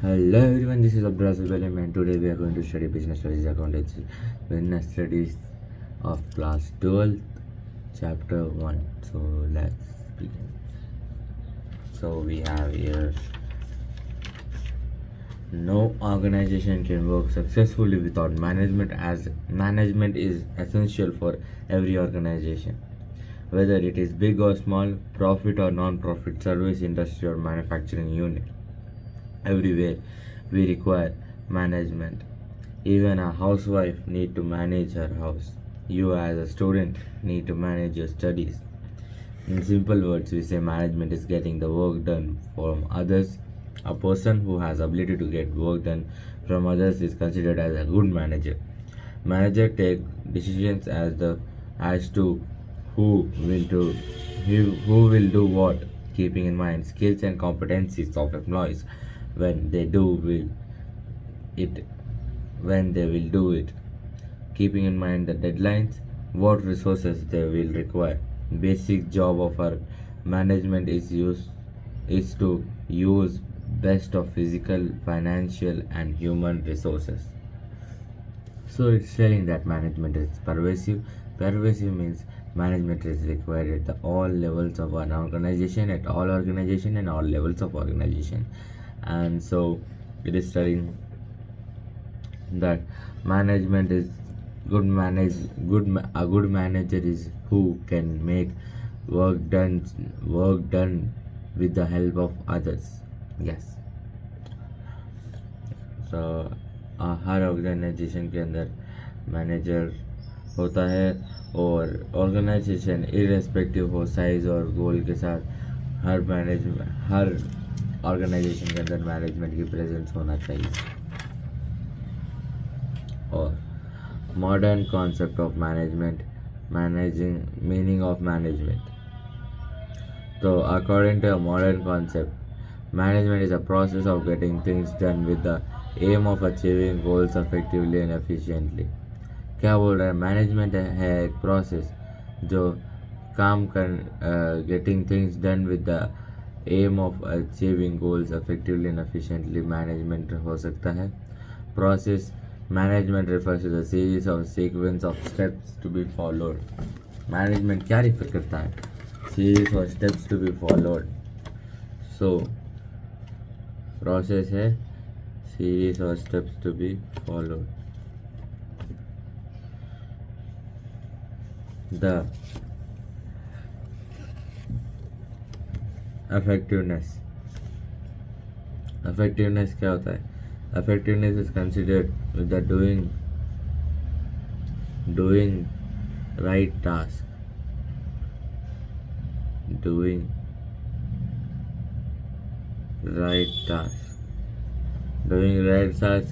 Hello everyone, this is Abdullah Subalim and today we are going to study Business Studies Accountancy, Business Studies of Class 12, Chapter 1. So let's begin. So we have here, no organization can work successfully without management, as management is essential for every organization. Whether it is big or small, profit or non-profit, service industry or manufacturing unit, everywhere we require management. Even a housewife need to manage her house. You as a student need to manage your studies. In simple words, we say management is getting the work done from others. A person who has ability to get work done from others is considered as a good manager. Manager take decisions as to who will do who will do what, keeping in mind skills and competencies of employees when they do will it when they will do it, keeping in mind the deadlines, what resources they will require. Basic job of our management is to use best of physical, financial and human resources. So it's telling that management is pervasive. Pervasive means management is required at all levels of an organization, at all organization and all levels of organization. And so it is telling that management is a good manager is who can make work done with the help of others. Yes. So हर organization के अंदर manager होता है और organisation irrespective हो size और गोल के साथ हर ऑर्गेनाइजेशन के अंदर मैनेजमेंट की प्रेजेंस होना चाहिए. और modern concept of management, managing meaning of management. So according to a modern concept, management is a process of getting things done with the aim of achieving goals effectively and efficiently. क्या बोल रहा है? Management है एक process जो काम कर getting things done with the aim of achieving goals effectively and efficiently management हो सकता है. Process management refers to the series of sequence of steps to be followed. Management क्या रिफर करता है? series of steps to be followed. So process है series of steps to be followed. The effectiveness क्या होता है? Effectiveness is considered with the doing right task, doing right task,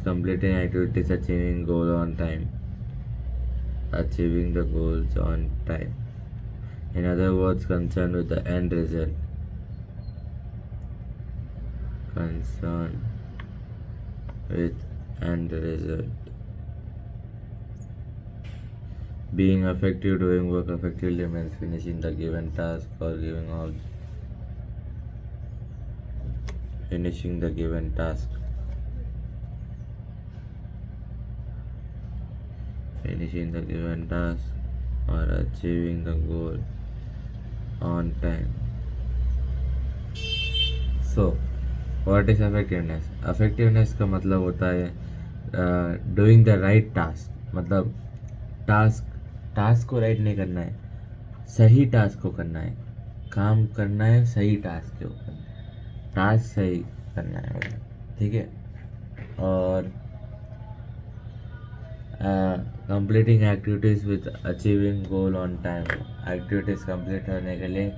completing activities, achieving the goals on time. In other words, concerned with the end result. Being effective, doing work effectively means finishing the given task or finishing the given task, or achieving the goal on time. So what is effectiveness? Effectiveness का मतलब होता है doing the right task. मतलब task को right नहीं करना है, सही टास्क को करना है. काम करना है सही टास्क के ऊपर, टास्क सही करना है, ठीक है. और completing activities with achieving goal on time. Activities complete होने के लिए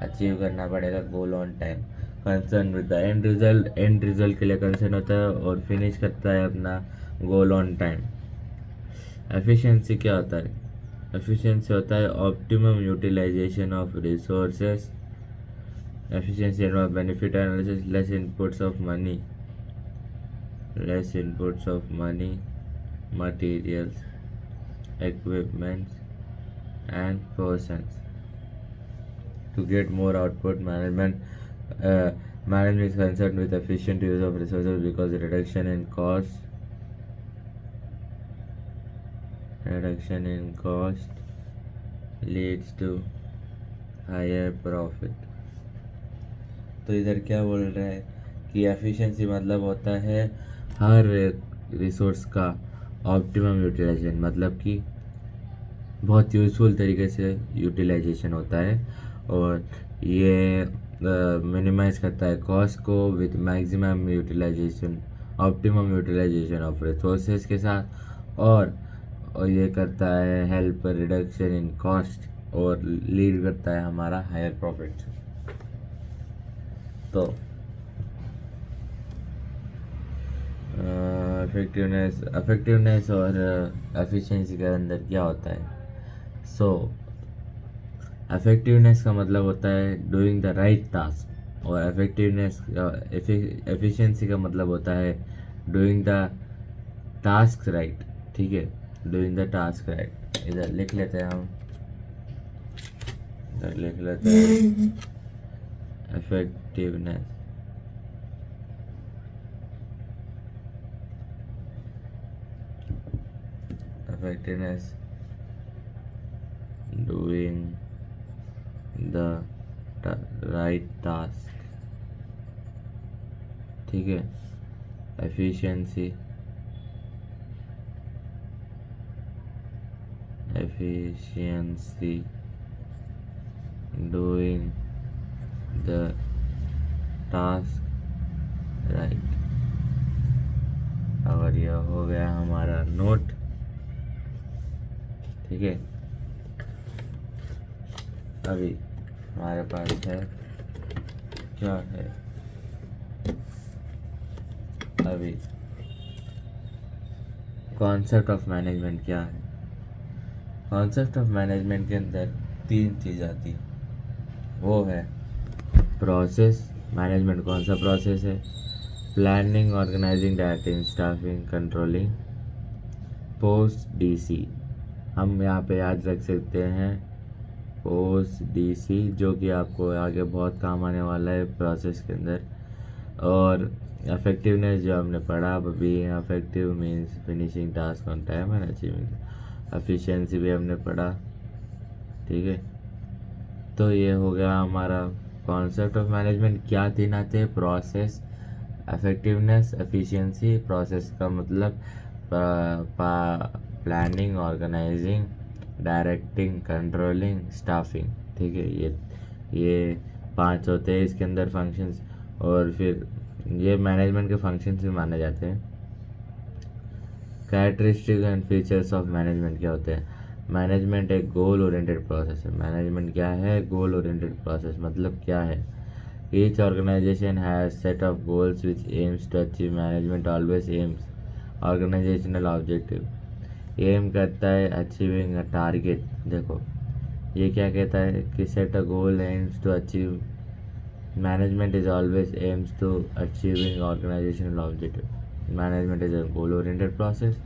अचीव करना पड़ेगा गोल on time. Concern with the end result के लिए कंसर्न होता है और फिनिश करता है अपना गोल ऑन टाइम. एफिशिएंसी क्या होता है? एफिशिएंसी होता है optimum utilization of resources. Efficiency and benefit analysis, less inputs of money, materials, equipment and persons to get more output. Management Management is concerned with efficient use of resources because reduction in cost leads to higher profit. तो इधर क्या बोल रहा है कि efficiency मतलब होता है हर रिसोर्स का ऑप्टिमम यूटिलाइजेशन, मतलब कि बहुत यूज़फुल तरीके से यूटिलाइजेशन होता है, और ये मिनिमाइज करता है कॉस्ट को with maximum utilization, optimum utilization of resources के साथ, और ये करता है हेल्प रिडक्शन इन कॉस्ट और लीड करता है हमारा हायर प्रॉफिट से। तो इफेक्टिवनेस और एफिशिएंसी के अंदर क्या होता है? सो इफेक्टिवनेस का मतलब होता है डूइंग द राइट टास्क, और एफिशिएंसी का मतलब होता है डूइंग द टास्क राइट। ठीक है, डूइंग द टास्क राइट। इधर लिख लेते हैं हम, इधर लिख लेते हैं effectiveness. Effectiveness, doing the right task। ठीक है, efficiency doing the task right। और यह हो गया हमारा नोट। ठीक है, अभी हमारे पास है क्या है, अभी कॉन्सेप्ट ऑफ मैनेजमेंट क्या है। कॉन्सेप्ट ऑफ मैनेजमेंट के अंदर 3 चीज़ आती है, वो है प्रोसेस। मैनेजमेंट कौन सा प्रोसेस है? Planning, organizing, directing, staffing, controlling, POSDC. हम यहाँ पे याद रख सकते हैं पोस्ट डीसी, जो कि आपको आगे बहुत काम आने वाला है प्रोसेस के अंदर। और इफेक्टिवनेस जो हमने पढ़ा अभी, effective means finishing task on time and achieving. Efficiency भी हमने पढ़ा। ठीक है, तो ये हो गया हमारा कॉन्सेप्ट ऑफ मैनेजमेंट। क्या 3 आते हैं? Process, effectiveness, efficiency. प्रोसेस का मतलब planning, organizing, directing, controlling, staffing. ठीक है, ये 5 होते हैं इसके अंदर फंक्शंस, और फिर ये मैनेजमेंट के फंक्शंस भी माने जाते हैं। Characteristic and features of management क्या होते हैं? मैनेजमेंट एक गोल ओरिएंटेड प्रोसेस है। मैनेजमेंट क्या है? Goal oriented process. मतलब क्या है? Each organization has set of goals which aims to achieve. Management always aims organizational objective. Aim करता है अचीविंग अ टारगेट। देखो ये क्या कहता है कि set a goal aims to achieve. Management is always aims to achieving organizational objective. Management is a goal oriented process,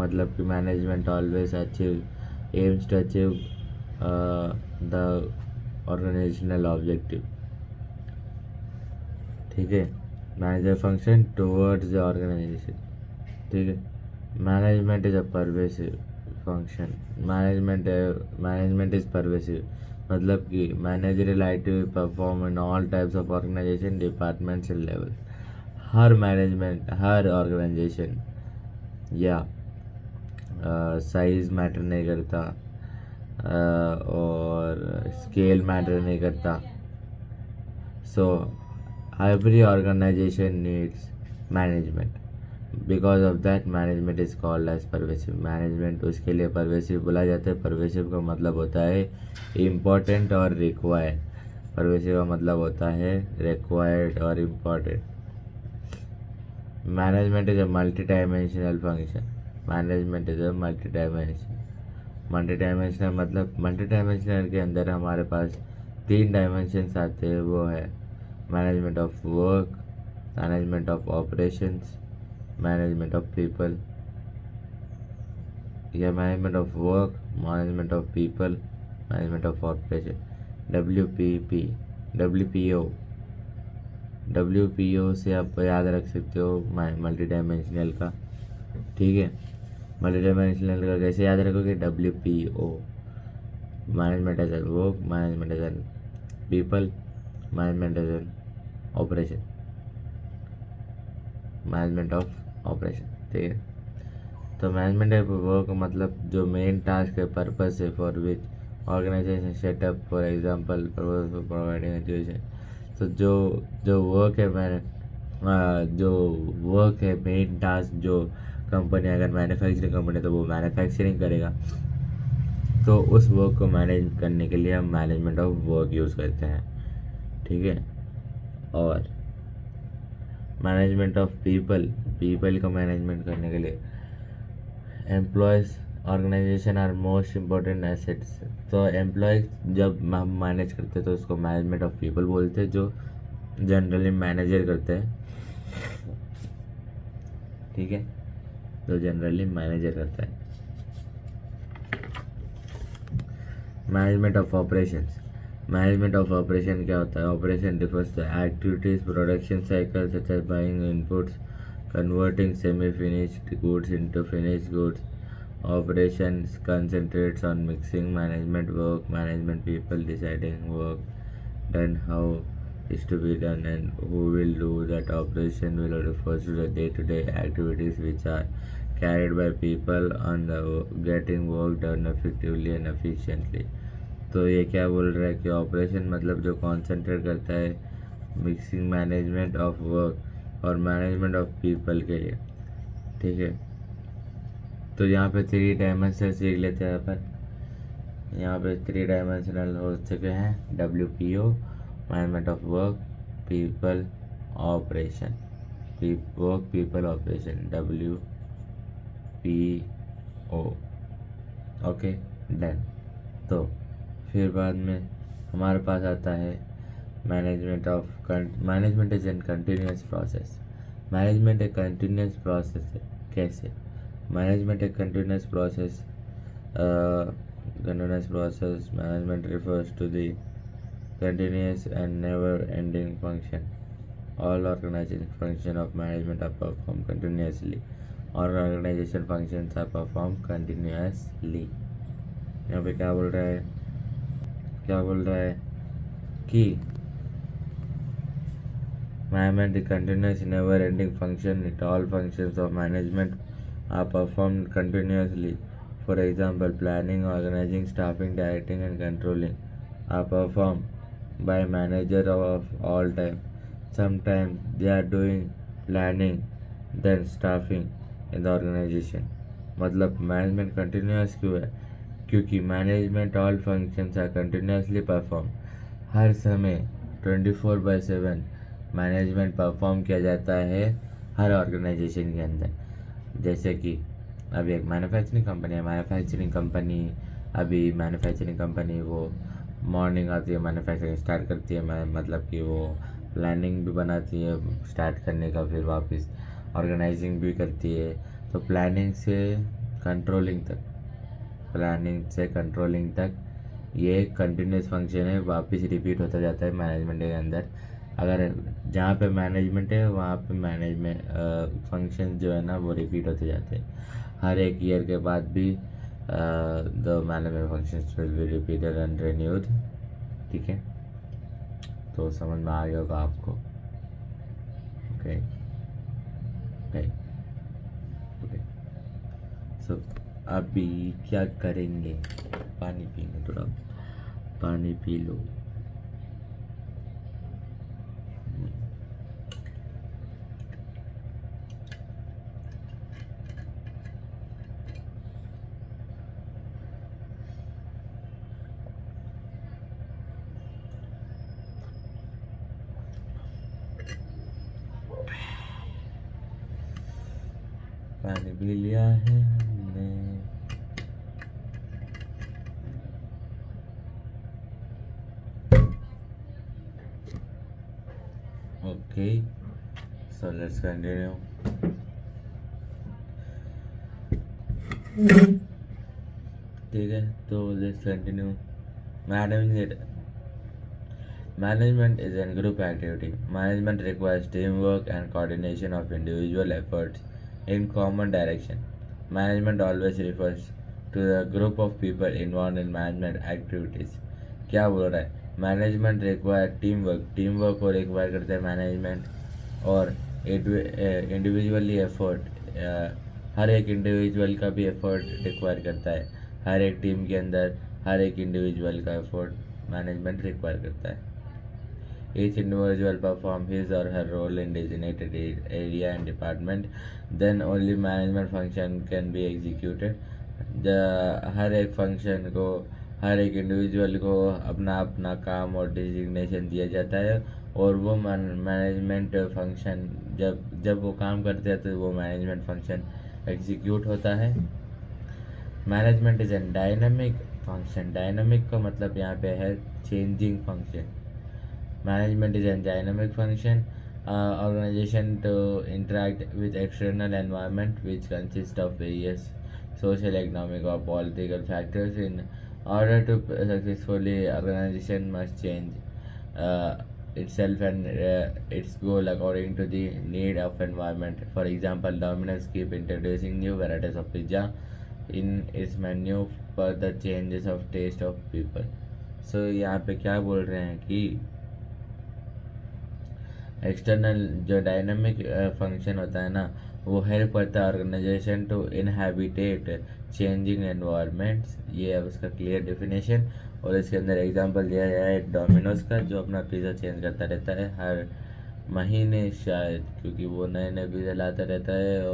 मतलब कि management always aims to achieve the organizational objective. ठीक है, manager function towards the organization. ठीक है, management is a pervasive function. Management is pervasive, मतलब कि managerial activity perform in all types of organization, departments and level. हर organization या size matter नहीं करता, और स्केल मैटर नहीं करता। So every organization needs management, because of that management is called as pervasive. Management उसके लिए परवेसिव बोला जाता है। परवेसिव का मतलब होता है इम्पॉर्टेंट और रिक्वायर्ड। परवेसिव का मतलब होता है रिक्वायर्ड और important. Management is a multi dimensional function. Management is a multi dimensional मतलब मल्टी डायमेंशनल के अंदर हमारे पास 3 डायमेंशंस आते हैं, वो है management of work, management of operations, management of people. या management of work, management of people, management of operation. WPO WPO से आप याद रख सकते हो मल्टी डायमेंशनल का, ठीक है। मल्टी डायमेंशनल का कैसे याद रखोगे? WPO, management as an work, management as an people, management as an operation, management of operation, ठीक है। तो मैनेजमेंट ऑफ वर्क मतलब जो मेन टास्क है, पर्पस है, for which organization setup, for example purpose for providing education. तो जो जो वर्क है मैंने जो वर्क है, मेन टास्क जो कंपनी, अगर मैन्युफैक्चरिंग कंपनी है तो वो मैन्युफैक्चरिंग करेगा, तो उस वर्क को मैनेज करने के लिए हम मैनेजमेंट ऑफ वर्क यूज़ करते हैं, ठीक है। और मैनेजमेंट ऑफ पीपल, पीपल को मैनेजमेंट करने के लिए employees organization are most important assets. तो एम्प्लॉयज़ जब हम मैनेज करते हैं तो उसको मैनेजमेंट ऑफ पीपल बोलते हैं, जो जनरली मैनेजर करते हैं, ठीक है, जो जनरली मैनेजर करता है। Management of operations, management of operation क्या होता है? Operation refers to activities production cycle such as buying inputs, converting semi-finished goods into finished goods. Operations concentrates on mixing management work, management people deciding work done, how is to be done, and who will do that. Operation will refer to the day-to-day activities which are carried by people on the getting work done effectively and efficiently. तो ये क्या बोल रहा है कि operation मतलब जो concentrate करता है मिक्सिंग मैनेजमेंट ऑफ वर्क और मैनेजमेंट ऑफ पीपल के लिए, ठीक है। तो यहाँ पे 3 डायमेंशनल सीख लेते हैं अपन। यहाँ पे 3 डायमेंशनल हो चुके हैं, WPO, management of work, people operation, work people operation, WPO, okay done. तो फिर बाद में हमारे पास आता है management is an continuous process. Management एक कंटिन्यूस प्रोसेस है। कैसे? मैनेजमेंट एक continuous process, management refers to the continuous and never ending function. All organization function of management are performed continuously. All organization functions are performed continuously. यहाँ पे क्या बोल रहा है? क्या बोल रहा है कि management is continuous never ending function. It all functions of management are performed continuously. For example, planning, organizing, staffing, directing and controlling are performed by manager of all time. Sometimes they are doing planning then staffing in the organization. मतलब management continuous क्यों है? क्योंकि management all functions are continuously perform. हर समय 24/7 management perform किया जाता है हर organization के अंदर। जैसे कि अभी एक मैन्युफैक्चरिंग कंपनी है, मैन्युफैक्चरिंग कंपनी वो मॉर्निंग आती है, मैन्युफैक्चरिंग स्टार्ट करती है, मतलब कि वो प्लानिंग भी बनाती है स्टार्ट करने का, फिर वापस ऑर्गेनाइजिंग भी करती है। तो प्लानिंग से कंट्रोलिंग तक ये कंटिन्यूस फंक्शन है, वापस रिपीट होता जाता है मैनेजमेंट के अंदर। अगर जहाँ पे मैनेजमेंट है वहाँ पे मैनेजमेंट फंक्शन जो है ना वो रिपीट होते जाते हैं हर एक ईयर के बाद भी। The management functions will be repeated and renewed, ठीक है। तो समझ में आ गया होगा आपको, ओके ओके ओके। सो अभी क्या करेंगे? पानी पीएंगे, थोड़ा पानी पी लो। पानी पी लिया है हमने। Okay, so let's continue. ठीक है, तो let's continue. Madam Management is a group activity. Management requires teamwork and coordination of individual efforts in common direction. Management always refers to the group of people involved in management activities. क्या बोल रहा है? Management require team work, team work को require करता है management, और individually effort, हर एक individual का भी एफर्ट रिक्वायर करता है। हर एक टीम के अंदर हर एक इंडिविजुअल का एफर्ट मैनेजमेंट रिक्वायर करता है। Each individual perform his or her role in designated area and department, then only management function can be executed. हर एक फंक्शन को, हर एक इंडिविजुअल को अपना अपना काम और डिजिग्नेशन दिया जाता है, और वो मैनेजमेंट फंक्शन जब जब वो काम करते हैं तो वो मैनेजमेंट फंक्शन एग्जीक्यूट होता है। Management is N dynamic function. Dynamic का मतलब यहाँ पे है changing function. Management is a dynamic function, organization to interact with external environment which consists of various social, economic or political factors. In order to successfully, organization must change itself and its goal according to the need of environment. For example, Domino's keep introducing new varieties of pizza in its menu for the changes of taste of people. So यहाँ पे क्या बोल रहे हैं कि external जो dynamic function होता है ना, वो हेल्प करता है ऑर्गेनाइजेशन टू इनहैबिटेट चेंजिंग एनवायरनमेंट्स। ये है उसका क्लियर डेफिनेशन। और इसके अंदर एग्जांपल दिया गया है डोमिनोज का, जो अपना पिज़्ज़ा चेंज करता रहता है हर महीने शायद, क्योंकि वो नए नए पिज़्ज़ा लाता रहता है,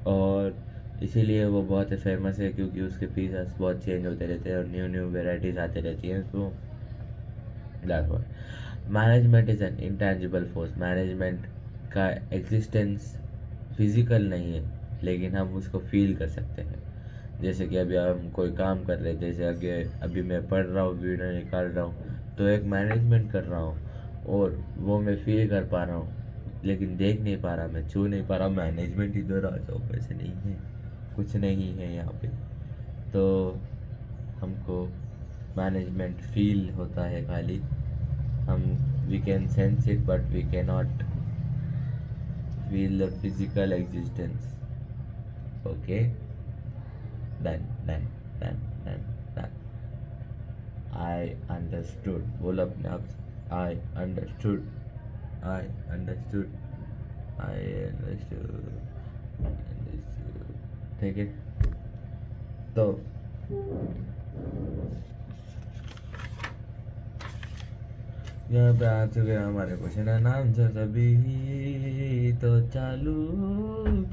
और इसीलिए वो बहुत फेमस है, क्योंकि उसके पिज़्ज़ा बहुत चेंज होते रहते हैं और न्यू न्यू वेराइटीज़ आते रहती हैं। तो that what management is an intangible force. Management का एग्जिस्टेंस फिजिकल नहीं है, लेकिन हम उसको फील कर सकते हैं। जैसे कि अभी हम कोई काम कर रहे हैं, जैसे अभी मैं पढ़ रहा हूँ, वीडियो निकाल रहा हूँ, तो एक मैनेजमेंट कर रहा हूँ, और वो मैं फील कर पा रहा हूँ, लेकिन देख नहीं पा रहा, मैं छू नहीं पा रहा। मैनेजमेंट इधर आ जाओ, वैसे नहीं है, कुछ नहीं है यहाँ पे। तो हमको मैनेजमेंट फील होता है खाली, हम we can sense it but we can not feel the physical existence. Okay, done done done done done. I understood, बोलो अपने आप, I understood, I understood, I understood. ठीक है, तो यहाँ पे आ चुके हैं हमारे क्वेश्चन एंड आंसर। सभी तो चालू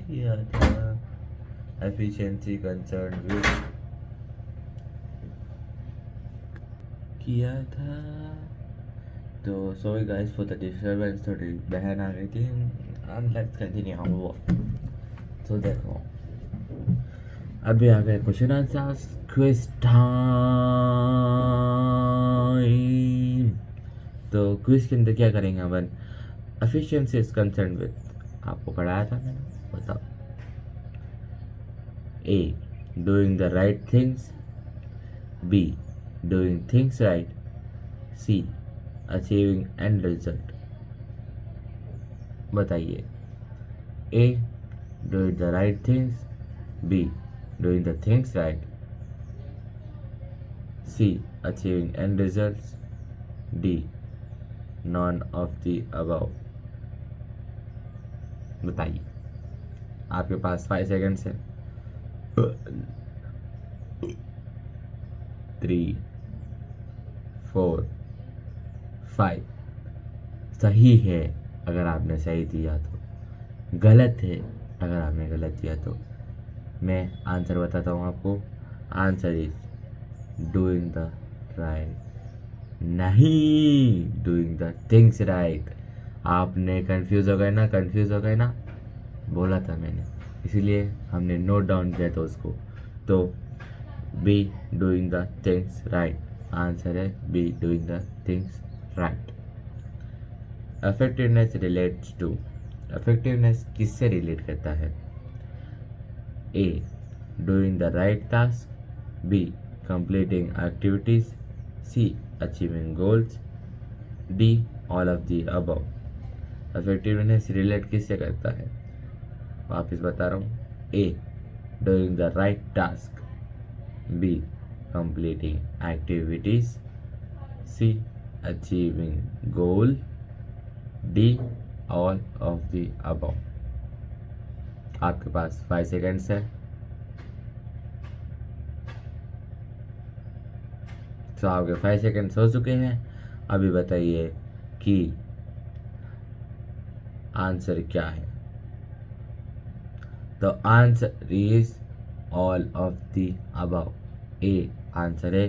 किया था एफिशिएंसी कंसर्न विद किया था। तो sorry guys for the disturbance, थोड़ी बहन आ गई थी। And let's continue. तो देखो, अभी आ गए क्वेश्चन आंसर क्विज टाइम। तो क्विज के अंदर क्या करेंगे अपन? एफिशिएंसी इज कंसर्न विद, आपको पढ़ाया था मैंने, बताओ। A, doing the right things, B, doing things right, C, achieving end result. बताइए। A, doing the right things, B, doing the things right, C, achieving end results, D, none of the above। बताइए, आपके पास 5 seconds है। 3, 4, 5। सही है अगर आपने सही दिया तो, गलत है अगर आपने गलत दिया तो। मैं आंसर बताता हूँ आपको। Answer is doing the right, नहीं डूइंग द थिंग्स राइट। आपने कंफ्यूज हो गए ना, कंफ्यूज हो गए ना, बोला था मैंने, इसीलिए हमने नोट डाउन किया था उसको। तो B, doing the things right, answer है B, doing the things right. Effectiveness relates to, effectiveness किससे रिलेट करता है? A, doing the right task, B. completing activities, C. achieving goals, D. all of the above. Effectiveness relate किससे करता है? वापस बता रहा हूँ, A doing the right task, B completing activities, C achieving goal, D all of the above. आपके पास 5 seconds है. तो आपके 5 सेकेंड्स हो चुके हैं. अभी बताइए कि आंसर क्या है. The answer is all of the above. A answer है,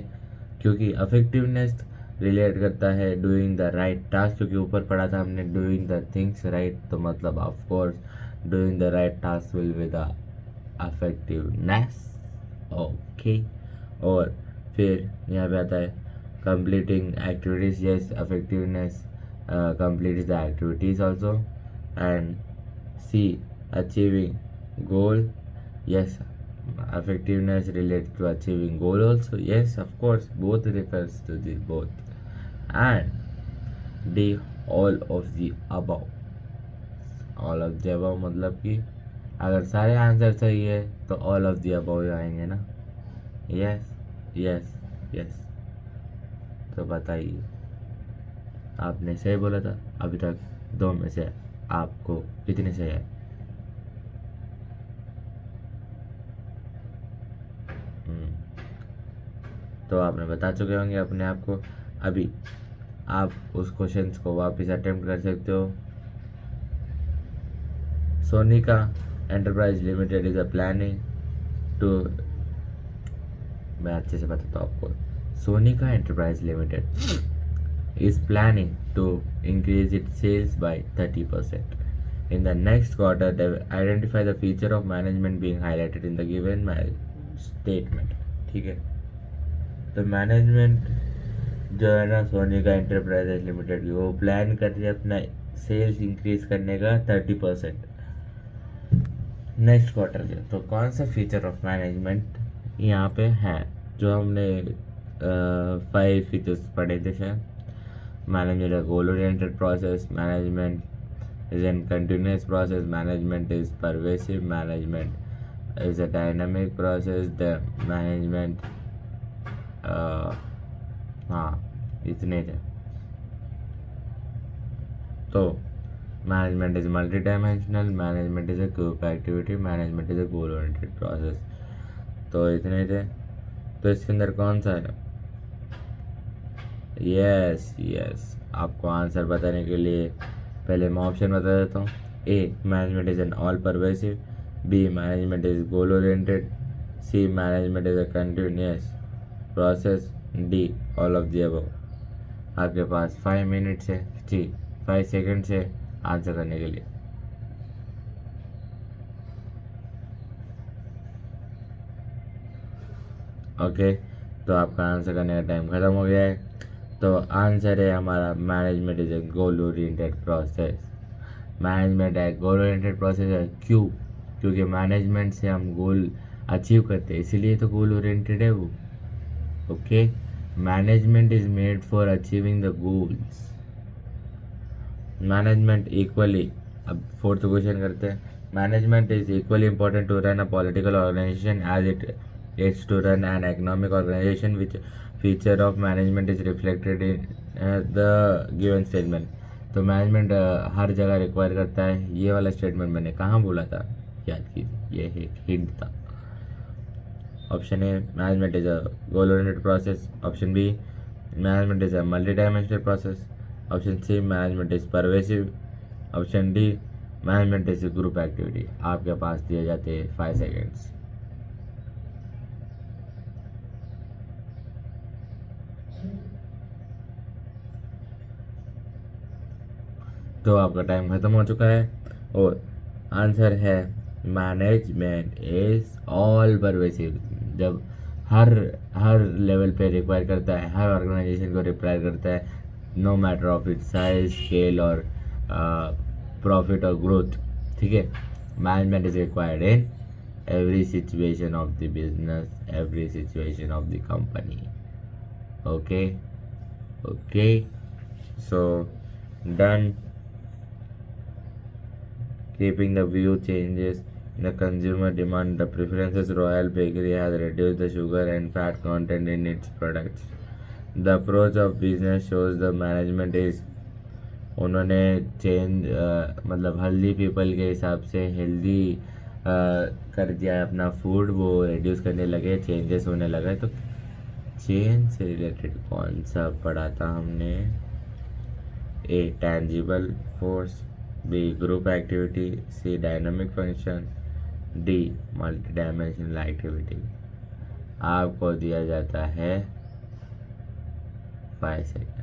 क्योंकि अफेक्टिवनेस रिलेट करता है डूइंग द राइट टास्क, क्योंकि ऊपर पढ़ा था हमने डूइंग द थिंग्स राइट, तो मतलब of course doing the right task will be the effectiveness. Okay. और फिर यहाँ पे आता है completing activities. Yes, effectiveness completes the activities also. And C, achieving goal. Yes, effectiveness related to achieving goal also. Yes, of course, both refers to the both. And D, all of the above. all of the above मतलब कि अगर सारे answer सही है तो all of the above आएंगे ना. Yes yes yes. तो बताइए, आपने सही बोला था. अभी तक 2 में से आपको कितने सही है? तो आपने बता चुके होंगे अपने आप को. अभी आप उस क्वेश्चंस को वापस अटेम्प्ट कर सकते हो. Sonika enterprise limited is a planning to, मैं अच्छे से बताता हूँ आपको. Sonika enterprise limited is planning to increase its sales by 30%. In the next quarter, they will identify the feature of management being highlighted in the given statement. ठीक है. तो management जो है ना सोनिका एंटरप्राइजेज लिमिटेड की, वो प्लान कर रही है अपना सेल्स इंक्रीज करने का 30% नेक्स्ट क्वार्टर के. तो कौन सा फीचर ऑफ मैनेजमेंट यहाँ पे है? जो हमने 5 फीचर्स पढ़े थे शायद. Management is a goal-oriented process. Management is a continuous process. Management is pervasive. Management is a dynamic process. The management हाँ इतने थे. तो management is multi-dimensional. Management is a group activity. Management is a goal-oriented process. तो इतने थे. तो इसके अंदर कौन सा है? Yes yes. आपको आंसर बताने के लिए पहले मैं ऑप्शन बता देता हूँ. A management is an all pervasive, B management is goal oriented, C management is a continuous process, D all of the above. आपके पास 5 मिनट्स है, जी 5 सेकेंड्स है आंसर करने के लिए. ओके. तो आपका आंसर करने का टाइम ख़त्म हो गया है. तो आंसर है हमारा management is a goal oriented process. Management है गोल ओरिएंटेड प्रोसेस है. क्यों? क्योंकि मैनेजमेंट से हम गोल अचीव करते हैं, इसीलिए तो गोल ओरिएंटेड है वो. Okay. Management is made for achieving the goals. Management equally, अब 4th क्वेश्चन करते हैं. Management is equally important to run a political organization as it's to run an economic organization which feature of management is reflected in the given statement. तो management हर जगह require करता है. ये वाला statement मैंने कहाँ बोला था, याद कीजिए, ये एक हिंट था. Option A management is a goal oriented process, option B management is a multi dimensional process, option C management is pervasive, option D management is group activity. आपके पास दिए जाते हैं 5 सेकेंड्स. तो आपका टाइम ख़त्म हो चुका है और आंसर है मैनेजमेंट इज ऑल परवेसिव. जब हर लेवल पे रिक्वायर करता है, हर ऑर्गेनाइजेशन को रिक्वायर करता है, no matter of its size, scale और प्रॉफिट और ग्रोथ. ठीक है. Management is required in every situation of the business, every situation of the company. Okay, okay, so done. Keeping the view changes in the consumer demand, the preferences. Royal Bakery has reduced the sugar and fat content in its products. The approach of business shows the management is, उन्होंने change मतलब healthy people के हिसाब से healthy कर दिया है अपना food, वो रिड्यूस करने लगे, चेंजेस होने लगा। तो चेंज से रिलेटेड कौन सा पढ़ा था हमने? A tangible force, B group activity, C dynamic function, D multi dimensional activity. आपको दिया जाता है 5 सेकेंड्स।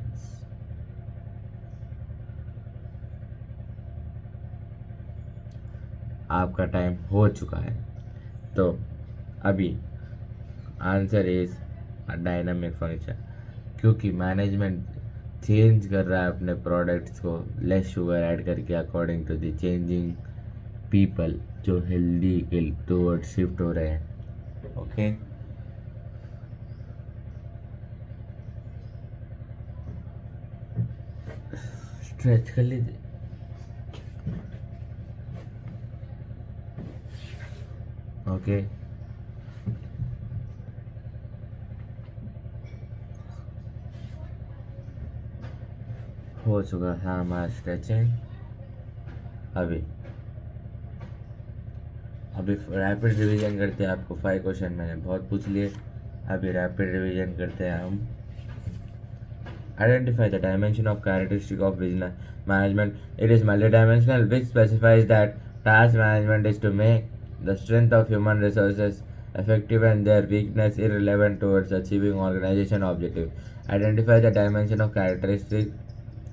आपका टाइम हो चुका है। तो अभी आंसर इज डायनामिक फंक्शन, क्योंकि मैनेजमेंट चेंज कर रहा है अपने प्रोडक्ट्स को लेस शुगर ऐड करके according to the changing people जो हेल्दी के टुवर्ड शिफ्ट हो रहे हैं। ओके, स्ट्रेच कर लीजिए। ओके, हो चुका है हमारा स्ट्रेचिंग। अभी रैपिड रिवीजन करते हैं। आपको 5 क्वेश्चन मैंने बहुत पूछ लिए, अभी रैपिड रिवीजन करते हैं हम। Identify the dimension of characteristic of business management. It is multi dimensional which specifies that task management is to make the strength of human resources effective and their weakness irrelevant towards achieving organization objective. Identify the dimension of characteristic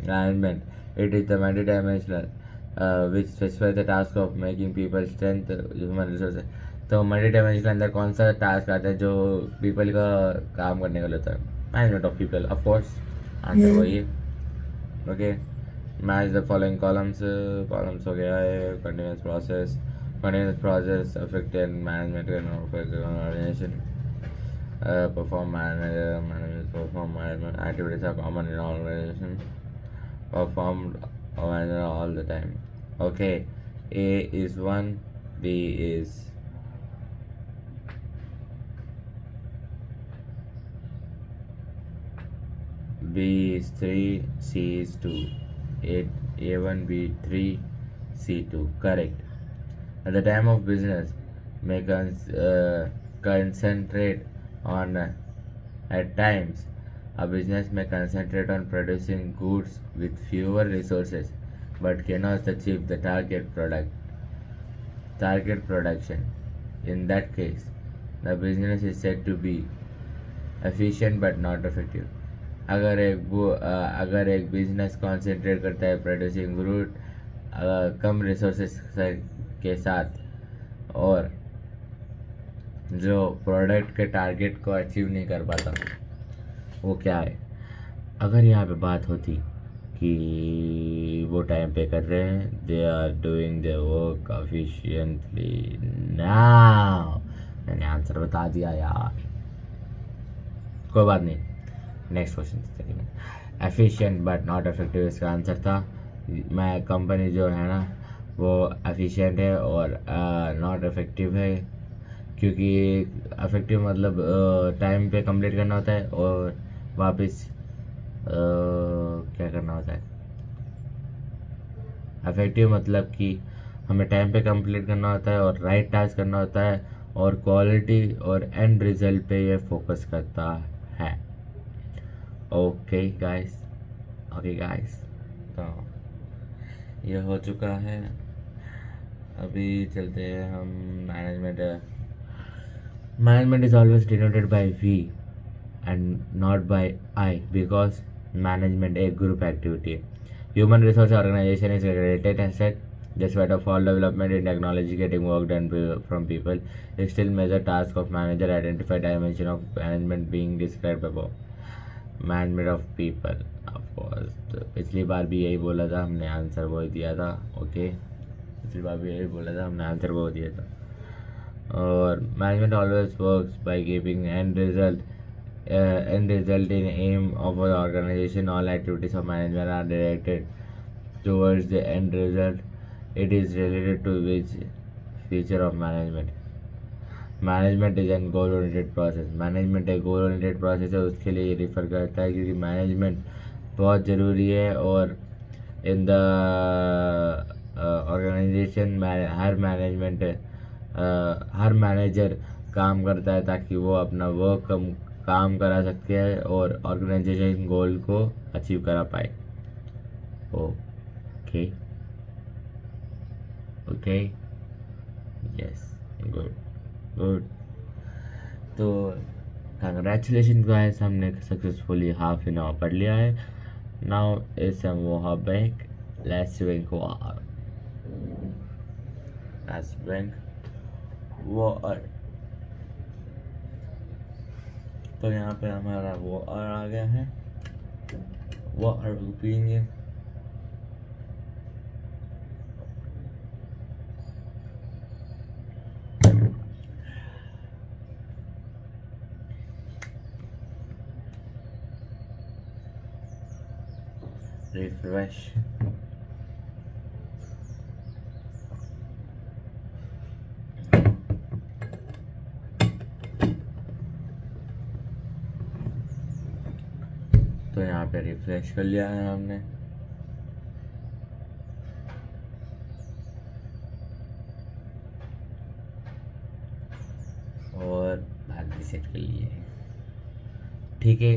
management. It is the multidimensional which specifies the task of making people strength human resources. तो multi dimensional अंदर कौन सा task आता है जो people का काम करने का होता है? Management of people, of course answer वही है। Okay, match the following columns. Columns हो गया है continuous process, continuous process affected management and organization. Perform management perform management activities are common in all organization, performed all the time. Okay, A is 1, B is B is 3, C is 2. A1, B3, C2. Correct. At the time of business, may concentrate on at times a business may concentrate on producing goods with fewer resources but cannot achieve the target production. In that case, the business is said to be efficient but not effective. अगर एक business concentrate करता है producing good come resources के साथ और जो product के target को अचीव नहीं कर पाता, वो क्या है? अगर यहाँ पे बात होती कि वो टाइम पे कर रहे हैं, they are doing the work efficiently. Now मैंने आंसर बता दिया यार, कोई बात नहीं, नेक्स्ट क्वेश्चन चलेंगे। एफिशिएंट बट नॉट इफेक्टिव इसका आंसर था। मैं कंपनी जो है ना वो एफिशिएंट है और नॉट इफेक्टिव है, क्योंकि इफेक्टिव मतलब टाइम पे कंप्लीट करना होता है और वापस क्या करना होता है। इफेक्टिव मतलब कि हमें टाइम पे कंप्लीट करना होता है और राइट टास्क करना होता है और क्वालिटी और एंड रिजल्ट पे ये फोकस करता है। ओके गाइस, तो ये हो चुका है। अभी चलते हैं हम management is always denoted by we and not by I because management एक ग्रुप एक्टिविटी है। Human resource organization is related asset despite of all development in technology getting work done from people, it still major task of manager identify dimension of management being described above. Management of people of course, तो पिछली बार भी यही बोला था हमने, answer वो दिया था। ओके, पिछली बार भी यही बोला था हमने, आंसर वो दिया था। और management always works by keeping end result in aim of an organization. All activities of management are directed towards the end result. It is related to which feature of management. Management is N goal oriented process. Management एक goal oriented process है, उसके लिए ये refer करता है क्योंकि management बहुत ज़रूरी है. और इन द ऑर्गेनाइजेशन हर मैनेजर काम करता है ताकि वो अपना वर्क काम करा सकते हैं और ऑर्गेनाइजेशन गोल को अचीव करा पाए. Okay okay yes good good. तो कंग्रेचुलेशन गाइस, हमने सक्सेसफुली हाफ एन आवर पढ़ लिया है. Now is some back. Let's drink water. Let's drink water. तो यहाँ पे हमारा वाटर आ गया है. वाटर को पियेंगे. रिफ्रेश. तो यहाँ पे रिफ्रेश कर लिया है हमने. और भाग भी सेट कर लिए. ठीक है.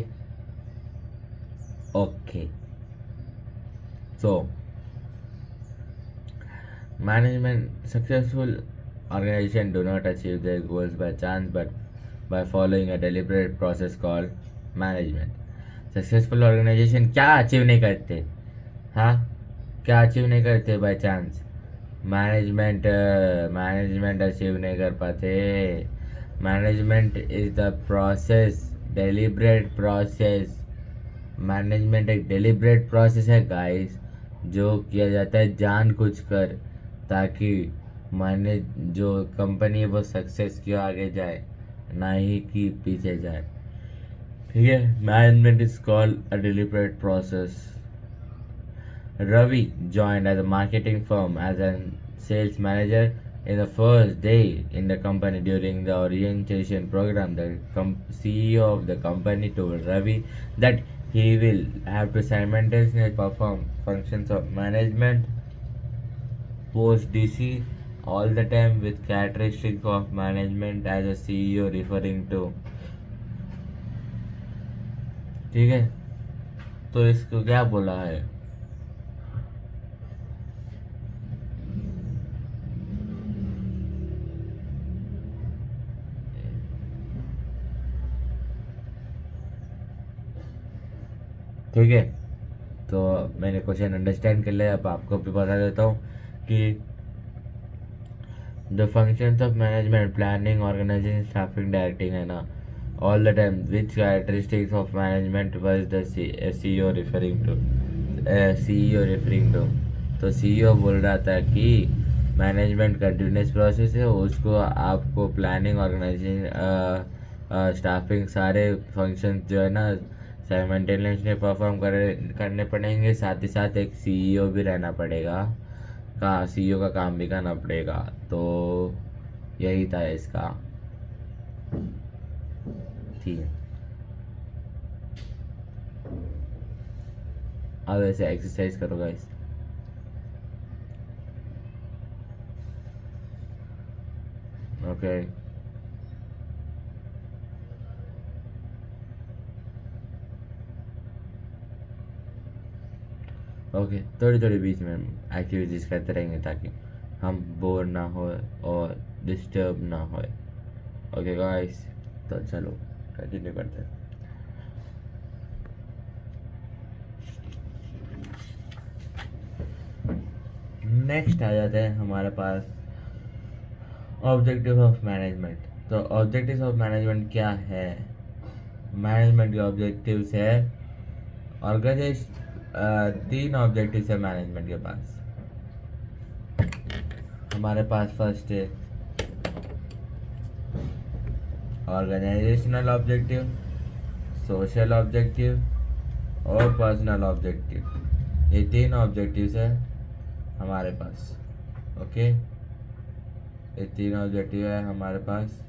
Okay. So, successful organization do not achieve their goals by chance but by following a deliberate process called management. Successful organization क्या अचीव नहीं करते? हाँ, क्या अचीव नहीं करते बाय चांस? मैनेजमेंट अचीव नहीं कर पाते. Management is the process, deliberate process. Management एक डेलिब्रेट प्रोसेस है गाइस, जो किया जाता है जानबूझकर ताकि जो कंपनी है वो सक्सेस की आगे जाए, ना ही कि पीछे जाए. ठीक है. Management is called a deliberate process. Ravi joined as a marketing firm as a sales manager in the first day in the company. During the orientation program, the CEO of the company told Ravi that he will have to simultaneously perform functions of management, post DC, all the time with characteristics of management as a CEO referring to. ठीक है. तो इसको क्या बोला है? ठीक है. तो मैंने क्वेश्चन अंडरस्टैंड कर लिया. अब आपको भी बता देता हूँ कि the functions of management, planning, organizing, staffing, directing है ना, all the time which characteristics of management was the CEO referring to. तो CEO बोल रहा था कि मैनेजमेंट कंटिन्यूस प्रोसेस है, उसको आपको प्लानिंग, ऑर्गेनाइजिंग, स्टाफिंग, सारे फंक्शन जो है ना साइमल्टेनियसली परफॉर्म करने पड़ेंगे. साथ ही साथ एक CEO भी रहना पड़ेगा. CEO का काम भी करना पड़ेगा. तो यही था इसका. ठीक है. अब ऐसे एक्सरसाइज करो गाइस. ओके. ओके. थोड़ी थोड़ी बीच में एक्टिविटीज़ करते रहेंगे ताकि हम बोर ना हो और डिस्टर्ब ना हो. Okay guys. तो चलो कंटिन्यू करते हैं. नेक्स्ट आ जाते हैं हमारे पास ऑब्जेक्टिव ऑफ मैनेजमेंट. तो ऑब्जेक्टिव ऑफ मैनेजमेंट क्या है? मैनेजमेंट के ऑब्जेक्टिव्स है ऑर्गेनाइजेशन. 3 ऑब्जेक्टिव्स है मैनेजमेंट के पास. हमारे पास फर्स्ट है ऑर्गेनाइजेशनल ऑब्जेक्टिव, सोशल ऑब्जेक्टिव और पर्सनल ऑब्जेक्टिव। ये 3 ऑब्जेक्टिव्स है हमारे पास। ओके, ये 3 ऑब्जेक्टिव है हमारे पास।